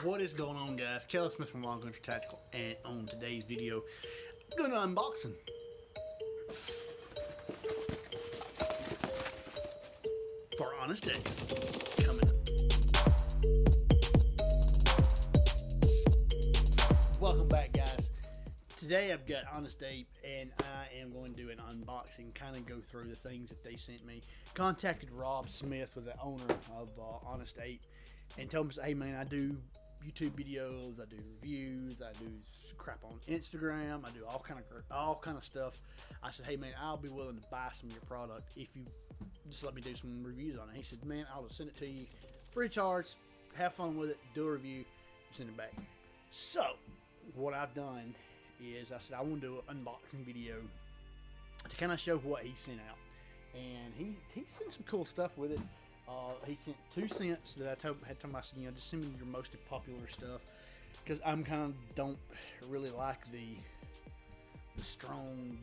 What is going on, guys? Kelly Smith from Wild Country Tactical, and on today's video, I'm doing an unboxing for Honest Day coming up. Welcome back, guys. Today I've got Honest Ape, and I am going to do an unboxing, kind of go through the things that they sent me. Contacted Rob Smith, with the owner of Honest Ape, and told him, hey man, I do YouTube videos, I do reviews, I do crap on Instagram, I do all kind of stuff. I said, hey man, I'll be willing to buy some of your product if you just let me do some reviews on it. He said, man, I'll just send it to you free of charge, have fun with it, do a review, send it back. So what I've done is I said I want to do an unboxing video to kind of show what he sent out, and he sent some cool stuff with it. He sent 2 cents that I told him, I said, you know, just send me your most popular stuff, because I'm kind of don't really like the strong,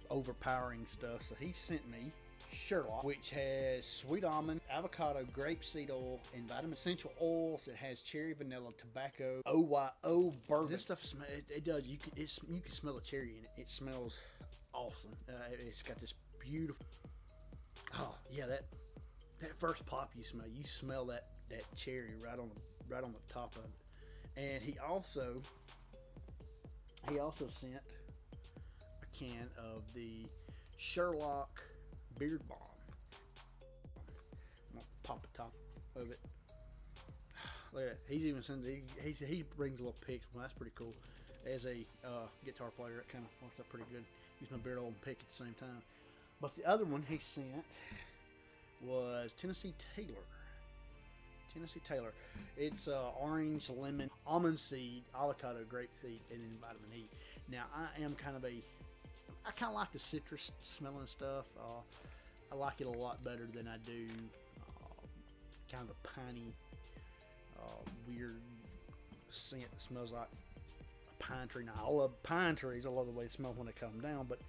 overpowering stuff. So he sent me Sherlock, which has sweet almond, avocado, grapeseed oil, and vitamin essential oils. It has cherry, vanilla, tobacco, OYO bourbon. This stuff, it does. You can smell the cherry in it. It smells awesome. It's got this beautiful. Oh yeah, that first pop you smell that cherry right on the top of it. And he also sent a can of the Sherlock beard balm. I'm gonna pop the top of it. Look at that. He even sends, he brings a little pics. Well, that's pretty cool. As a guitar player, it kind of works out pretty good. Use my beard oil and pick at the same time. But the other one he sent was Tennessee Tailor. Tennessee Tailor. It's orange, lemon, almond seed, avocado, grapeseed, and then vitamin E. Now I kind of like the citrus smelling stuff. I like it a lot better than I do kind of a piney, weird scent that smells like a pine tree. Now I love pine trees. I love the way they smell when they come down, but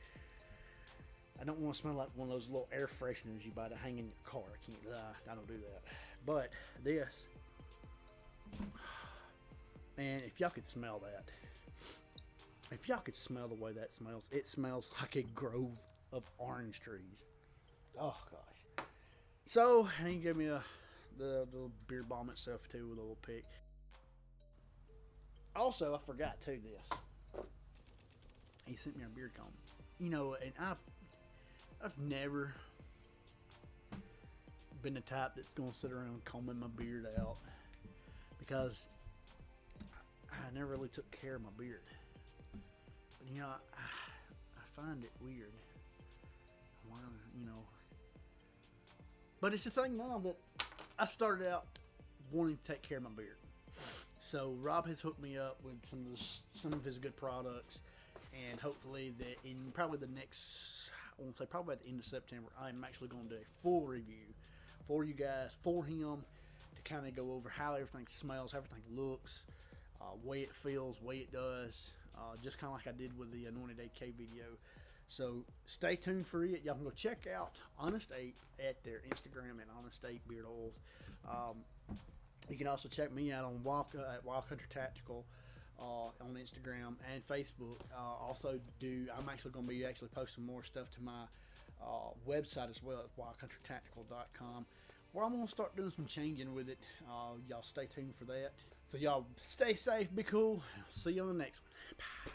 I don't want to smell like one of those little air fresheners you buy to hang in your car. I don't do that. But this, man, if y'all could smell that, if y'all could smell the way that smells, it smells like a grove of orange trees. Oh gosh. So he gave me the little beard balm itself too, with a little pick. Also, I forgot too, this. He sent me a beard comb. You know, and I've never been the type that's going to sit around combing my beard out, because I never really took care of my beard. But you know, I find it weird. You know, but it's the thing now that I started out wanting to take care of my beard. So Rob has hooked me up with some of his good products, and hopefully that in probably the next, I want to say probably at the end of September, I'm actually going to do a full review for you guys, for him, to kind of go over how everything smells, how everything looks, way it feels, way it does, just kind of like I did with the Anointed AK video. So stay tuned for it. Y'all can go check out Honest Ape at their Instagram at Honest Ape Beard Oils. You can also check me out on Wild Country Tactical on Instagram and Facebook. I'm actually going to be posting more stuff to my website as well at wildcountrytactical.com, where I'm going to start doing some changing with it. Y'all stay tuned for that. So y'all stay safe, be cool. See you on the next one. Bye.